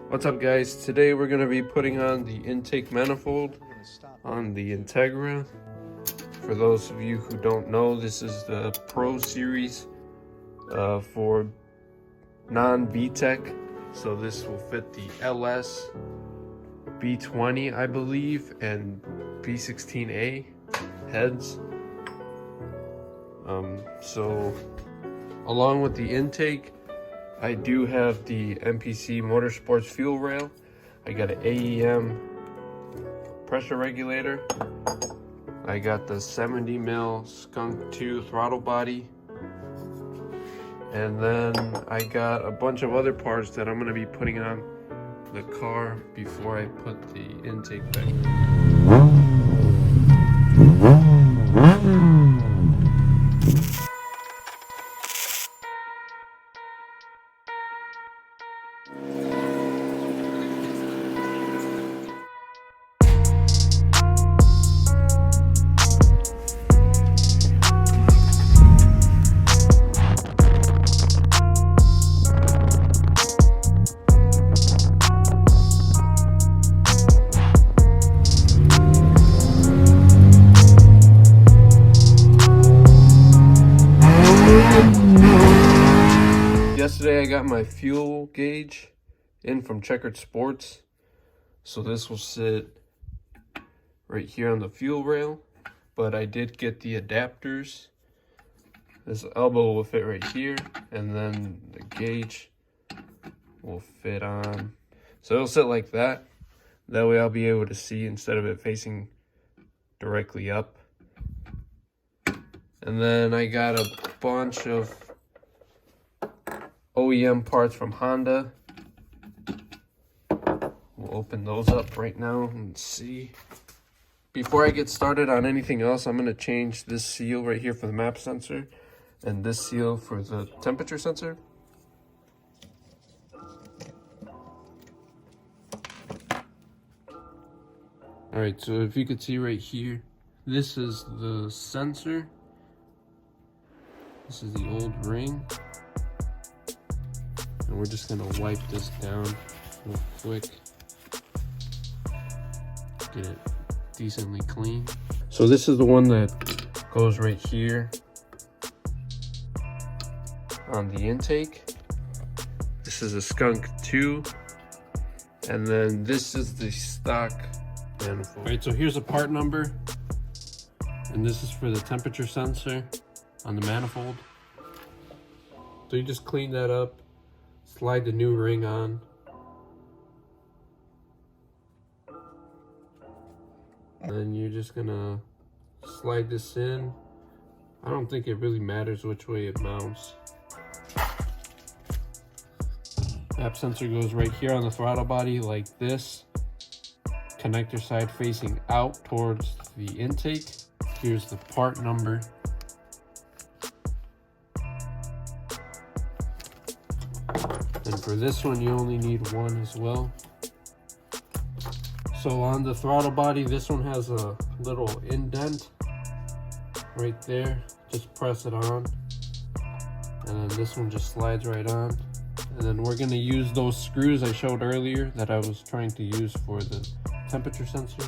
What's up guys, today we're going to be putting on the intake manifold on the Integra. For those of you who don't know, this is the Pro Series for non-VTEC. So this will fit the LS, B20 I believe, and B16A heads. So along with the intake, I do have the MPC Motorsports Fuel Rail. I got an AEM pressure regulator. I got the 70mm Skunk 2 throttle body. And then I got a bunch of other parts that I'm going to be putting on the car before I put the intake back. Yesterday I got my fuel gauge in from Checkered Sports, so this will sit right here on the fuel rail, but I did get the adapters. This elbow will fit right here, and then the gauge will fit on, so it'll sit like that. That way I'll be able to see instead of it facing directly up. And then I got a bunch of OEM parts from Honda. We'll open those up right now and see. Before I get started on anything else, I'm going to change this seal right here for the map sensor and this seal for the temperature sensor. Alright, so if you could see right here, this is the sensor. This is the old ring. And we're just gonna wipe this down real quick. Get it decently clean. So this is the one that goes right here on the intake. This is a Skunk 2. And then this is the stock manifold. Alright, so here's a part number. And this is for the temperature sensor on the manifold. So you just clean that up. Slide the new ring on. And you're just gonna slide this in. I don't think it really matters which way it mounts. App sensor goes right here on the throttle body like this. Connector side facing out towards the intake. Here's the part number. And for this one, you only need one as well. So on the throttle body, this one has a little indent right there. Just press it on. And then this one just slides right on. And then we're gonna use those screws I showed earlier that I was trying to use for the temperature sensor.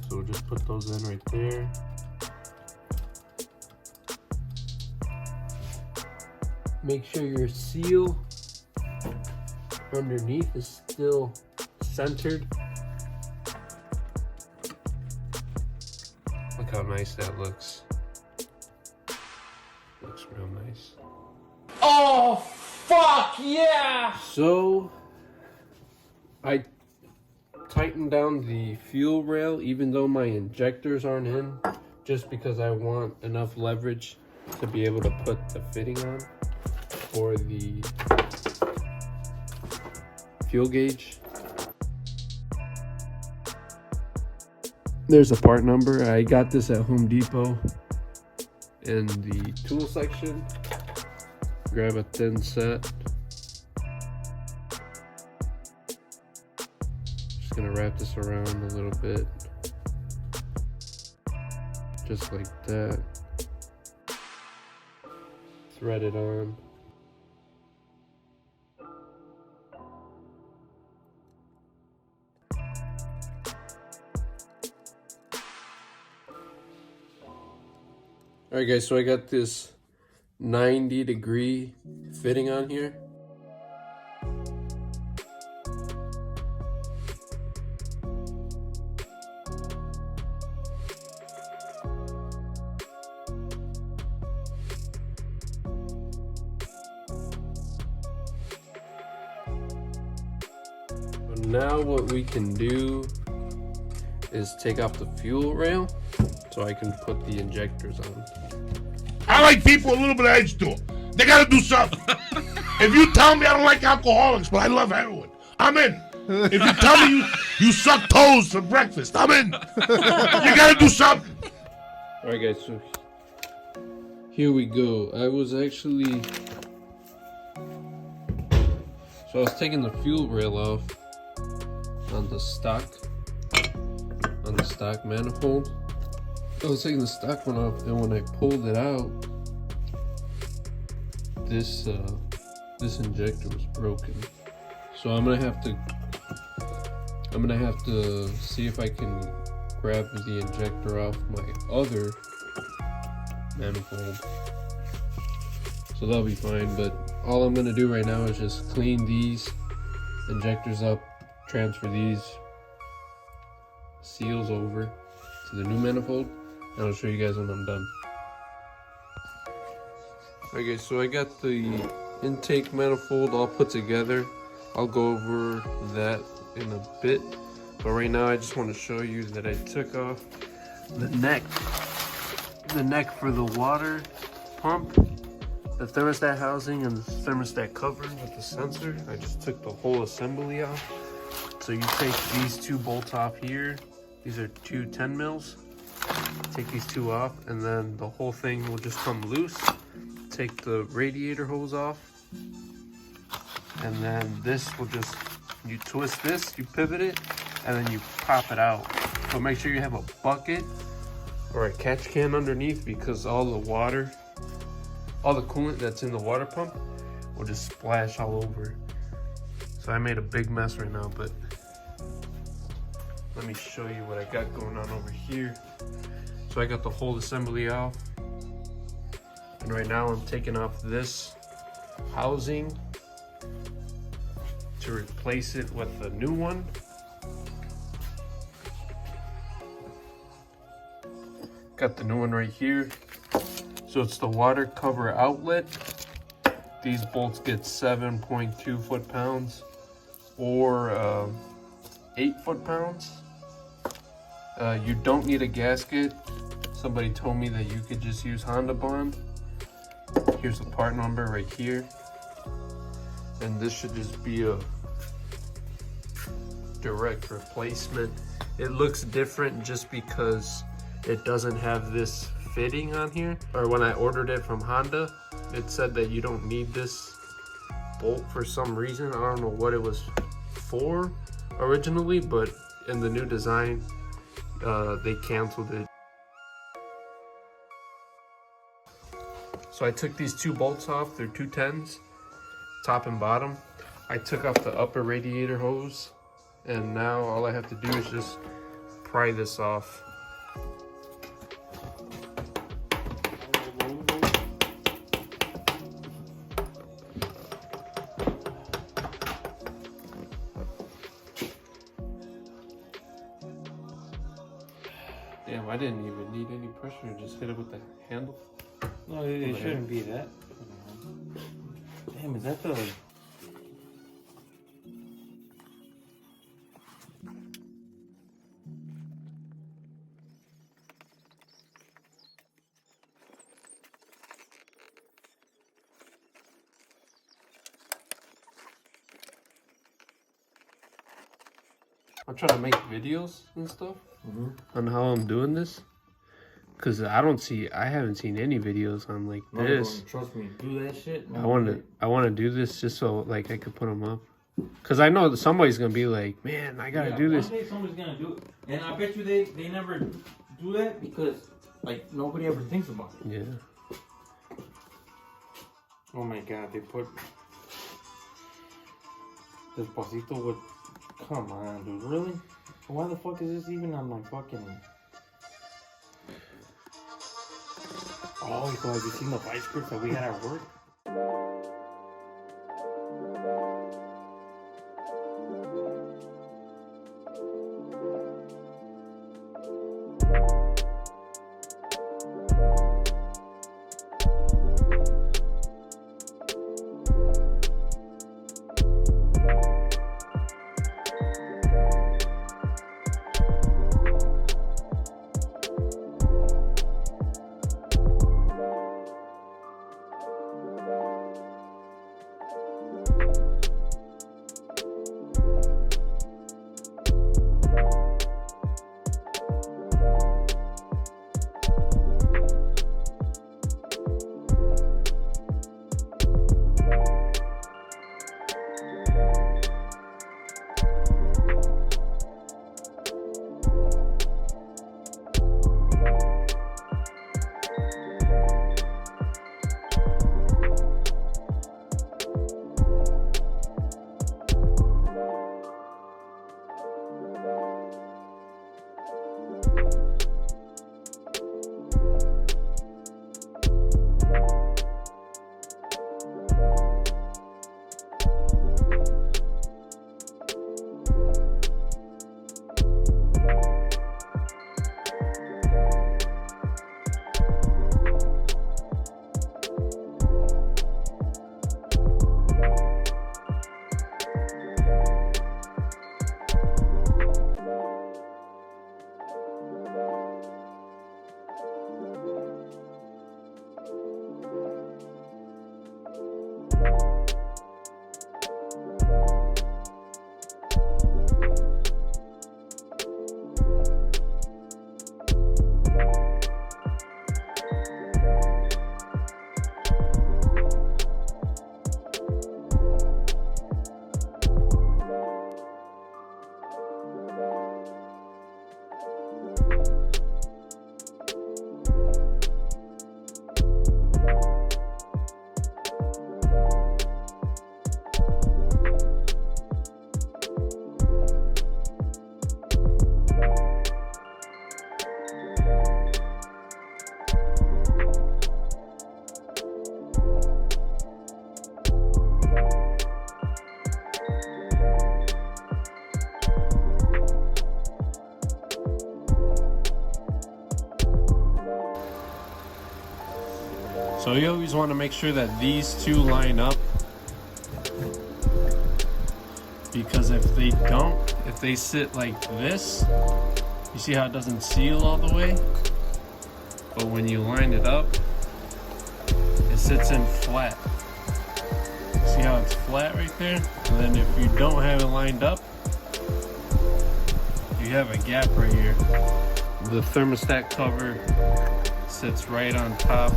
So we'll just put those in right there. Make sure your seal underneath is still centered. Look how nice that looks. Looks real nice. Oh, fuck yeah! So, I tightened down the fuel rail even though my injectors aren't in, just because I want enough leverage to be able to put the fitting on for the fuel gauge. There's a part number. I got this at Home Depot in the tool section. Grab a thin set. Just gonna wrap this around a little bit. Just like that. Thread it on. Alright guys, so I got this 90-degree fitting on here. Now what we can do is take off the fuel rail so I can put the injectors on. I like people with a little bit of edge to them. They gotta do something. If you tell me I don't like alcoholics, but I love heroin, I'm in. If you tell me you suck toes for breakfast, I'm in. You gotta do something. Alright guys, so here we go. I was taking the fuel rail off on the stock manifold. I was taking the stock one off, and when I pulled it out, this injector was broken. So I'm gonna have to see if I can grab the injector off my other manifold. So that'll be fine, but all I'm gonna do right now is just clean these injectors up, transfer these seals over to the new manifold, and I'll show you guys when I'm done. Okay, so I got the intake manifold all put together. I'll go over that in a bit, but right now I just want to show you that I took off the neck for the water pump, the thermostat housing, and the thermostat cover with the sensor. I just took the whole assembly off. So you take these two bolts off here. These are two 10 mils. Take these two off, and then the whole thing will just come loose. Take the radiator hose off, and then this will just, you twist this, you pivot it, and then you pop it out. So make sure you have a bucket or a catch can underneath, because all the water, all the coolant that's in the water pump will just splash all over. So I made a big mess right now, but let me show you what I got going on over here. So I got the whole assembly off, and right now I'm taking off this housing to replace it with a new one. Got the new one right here. So it's the water cover outlet. These bolts get 7.2 foot-pounds or 8 foot-pounds. You don't need a gasket. Somebody told me that you could just use Honda Bond. Here's the part number right here. And this should just be a direct replacement. It looks different just because it doesn't have this fitting on here. Or when I ordered it from Honda, it said that you don't need this bolt for some reason. I don't know what it was for originally, but in the new design, they canceled it. So I took these two bolts off. They're 210s, top and bottom. I took off the upper radiator hose, and now all I have to do is just pry this off. Damn, I didn't even need any pressure. Just hit it with the handle. No, it shouldn't be that. Damn, is that the... I'm trying to make videos and stuff on how I'm doing this, because I haven't seen any videos on like this. Trust me, do that shit. I want to do this just so like I could put them up, because I know that somebody's gonna be like, man, I gotta do this. One day somebody's gonna do it, and I bet you they never do that because like nobody ever thinks about it. Yeah. Oh my god, they put Despacito with... Come on, dude, really? Why the fuck is this even on my fucking... Oh Oh, hijo, have you seen the vice grips that we had at work? So you always want to make sure that these two line up, because if they don't, if they sit like this, you see how it doesn't seal all the way? But when you line it up, it sits in flat. See how it's flat right there? And then if you don't have it lined up, you have a gap right here. The thermostat cover sits right on top,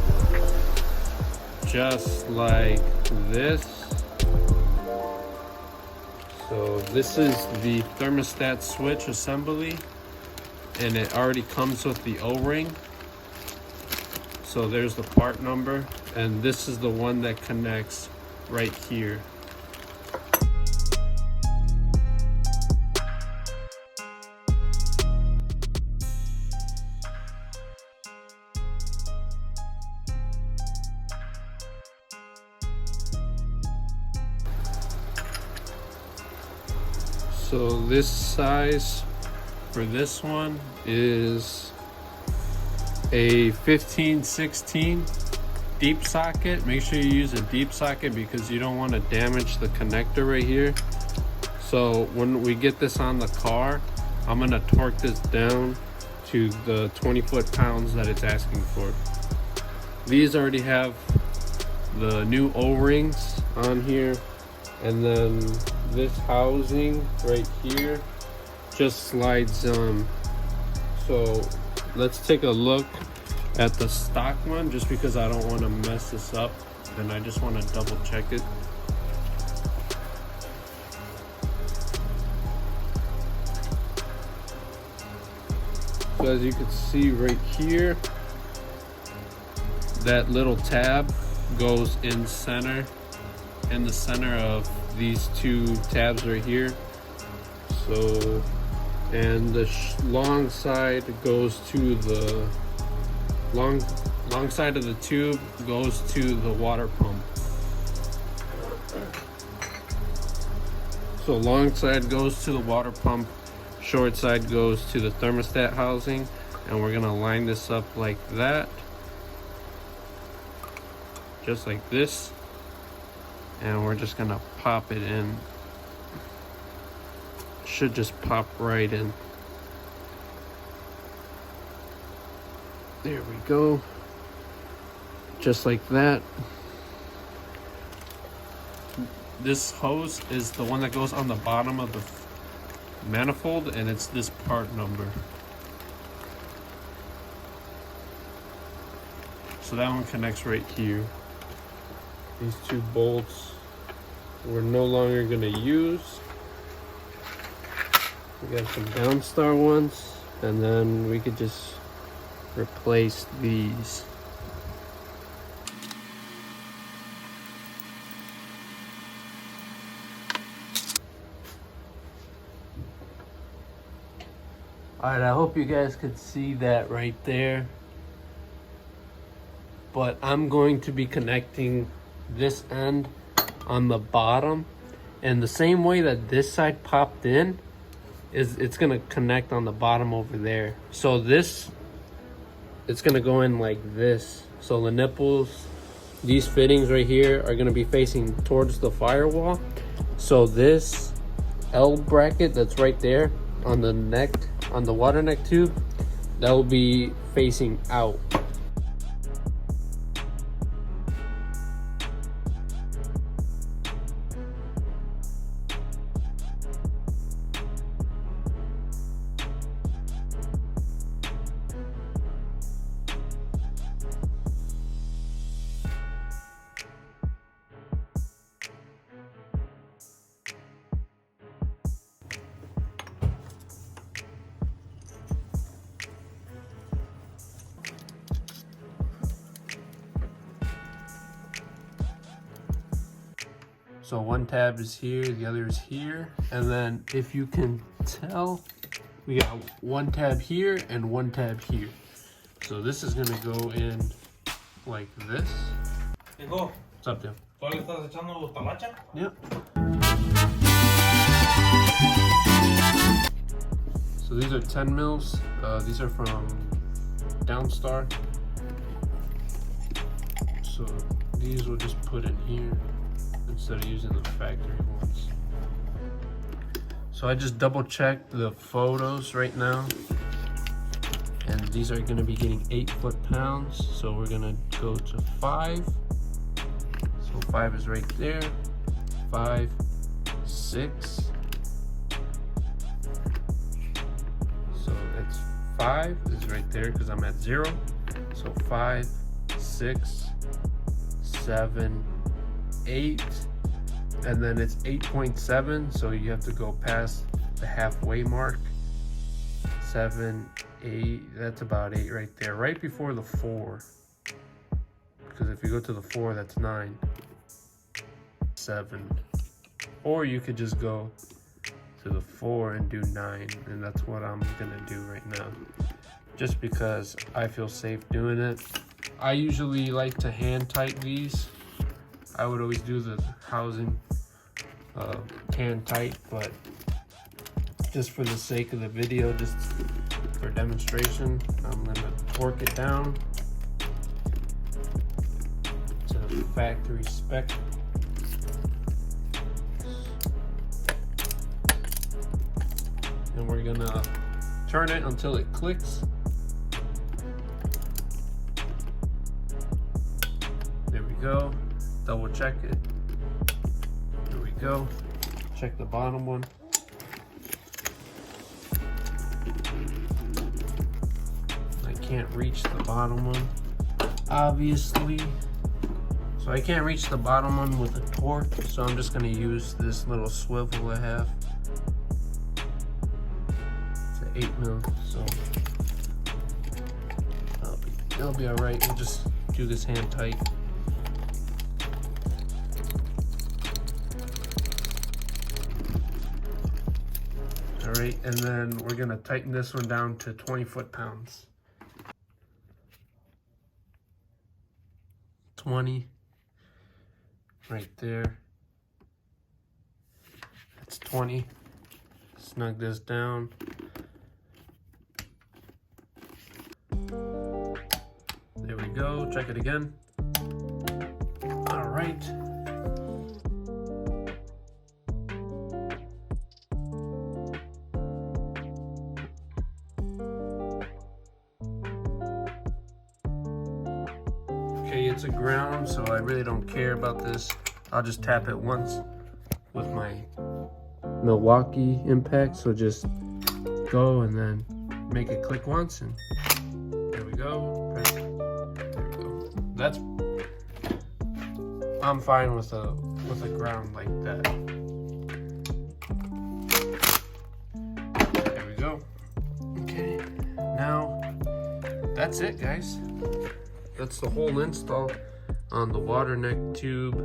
just like this. So this is the thermostat switch assembly, and it already comes with the O-ring. So there's the part number, and this is the one that connects right here. So this size for this one is a 15/16 deep socket. Make sure you use a deep socket because you don't want to damage the connector right here. So when we get this on the car, I'm gonna torque this down to the 20 foot-pounds that it's asking for. These already have the new O-rings on here, and then this housing right here just slides on. So let's take a look at the stock one, just because I don't want to mess this up and I just want to double check it. So as you can see right here, that little tab goes in the center of these two tabs right here. So, and the long side goes to the long long side of the tube goes to the water pump. So long side goes to the water pump, short side goes to the thermostat housing, and we're gonna line this up like that, just like this, and we're just gonna pop it in. Should just pop right in. There we go, just like that. This hose is the one that goes on the bottom of the manifold, and it's this part number. So that one connects right here. These two bolts we're no longer going to use. We got some Downstar ones, and then we could just replace these. Alright, I hope you guys could see that right there. But I'm going to be connecting this end on the bottom. And the same way that this side popped in, it's going to connect on the bottom over there. So this, it's going to go in like this. So the nipples, these fittings right here are going to be facing towards the firewall. So this L bracket that's right there on the neck, on the water neck tube, that will be facing out. So one tab is here, the other is here, and then if you can tell, we got one tab here and one tab here. So this is gonna go in like this. Hijo, What's up, Tim? ¿todavía estás echando talacha? Yep. So these are 10 mils. These are from Downstar. So these we'll just put in here instead of using the factory ones. So I just double checked the photos right now, and these are going to be getting 8 foot-pounds. So we're going to go to 5. So 5 is right there. 5, 6. So it's 5 is right there because I'm at 0. So 5, 6, 7, 8, and then it's 8.7, so you have to go past the halfway mark. 7, 8, that's about 8 right there, right before the 4, because if you go to the 4, that's 9, 7, or you could just go to the 4 and do 9, and that's what I'm gonna do right now, just because I feel safe doing it. I usually like to hand tight these. I would always do the housing hand tight, but just for the sake of the video, just for demonstration, I'm gonna torque it down to the factory spec. And we're gonna turn it until it clicks. There we go. Double check it. Here we go. Check the bottom one. I can't reach the bottom one, obviously. So I can't reach the bottom one with a torque, so I'm just gonna use this little swivel I have. It's an 8 mil, so it'll be alright. We'll just do this hand tight. Alright, and then we're gonna tighten this one down to 20 foot-pounds. 20 right there. That's 20. Snug this down. There we go. Check it again. All right. Okay, it's a ground, so I really don't care about this. I'll just tap it once with my Milwaukee impact. So just go and then make it click once, and there we go. Press. There we go. That's. I'm fine with a ground like that. There we go. Okay, now that's it, guys. That's the whole install on the water neck tube.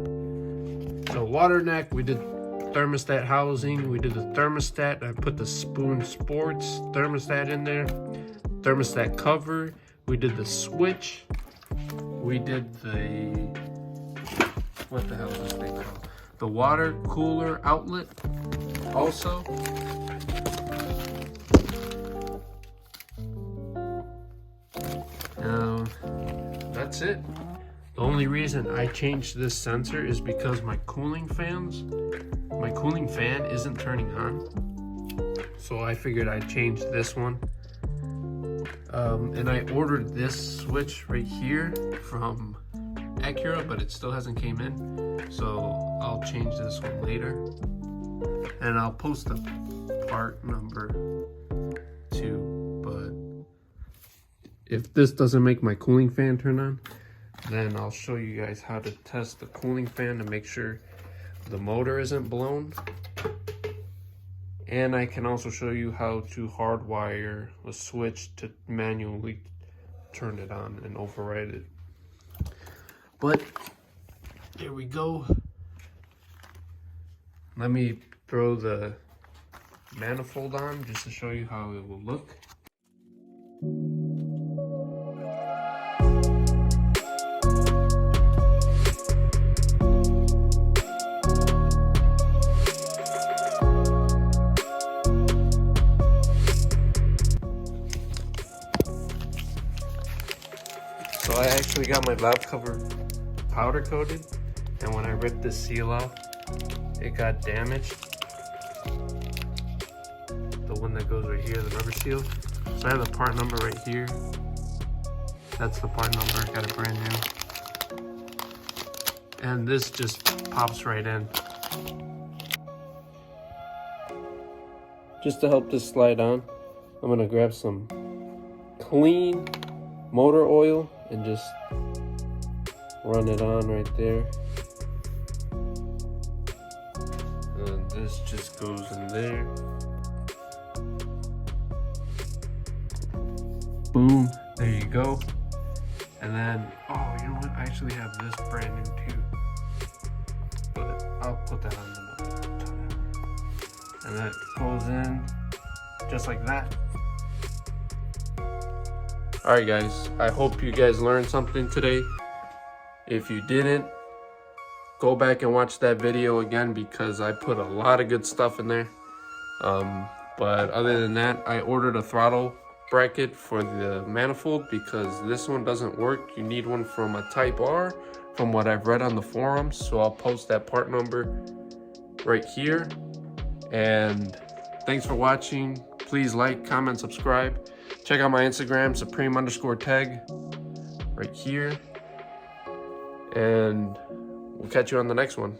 So water neck, we did thermostat housing, we did the thermostat. I put the Spoon Sports thermostat in there. Thermostat cover, we did the switch. We did the, what the hell is this thing called? The water cooler outlet also. Now, that's it. The only reason I changed this sensor is because my cooling fan isn't turning on. So I figured I'd change this one. And I ordered this switch right here from Acura, but it still hasn't came in. So I'll change this one later. And I'll post the part number too. But if this doesn't make my cooling fan turn on, then I'll show you guys how to test the cooling fan to make sure the motor isn't blown. And I can also show you how to hardwire a switch to manually turn it on and override it. But here we go. Let me throw the manifold on just to show you how it will look. So I actually got my valve cover powder coated, and when I ripped this seal off, it got damaged. The one that goes right here, the rubber seal. So I have the part number right here. That's the part number, got it brand new. And this just pops right in. Just to help this slide on, I'm gonna grab some clean motor oil and just run it on right there. And this just goes in there. Boom, there you go. And then, oh, you know what? I actually have this brand new too. But I'll put that on another time. And that goes in just like that. Alright guys, I hope you guys learned something today. If you didn't, go back and watch that video again because I put a lot of good stuff in there. But other than that, I ordered a throttle bracket for the manifold because this one doesn't work. You need one from a Type R, from what I've read on the forums. So I'll post that part number right here. And thanks for watching. Please like, comment, subscribe. Check out my Instagram, Supreme_tag, right here. And we'll catch you on the next one.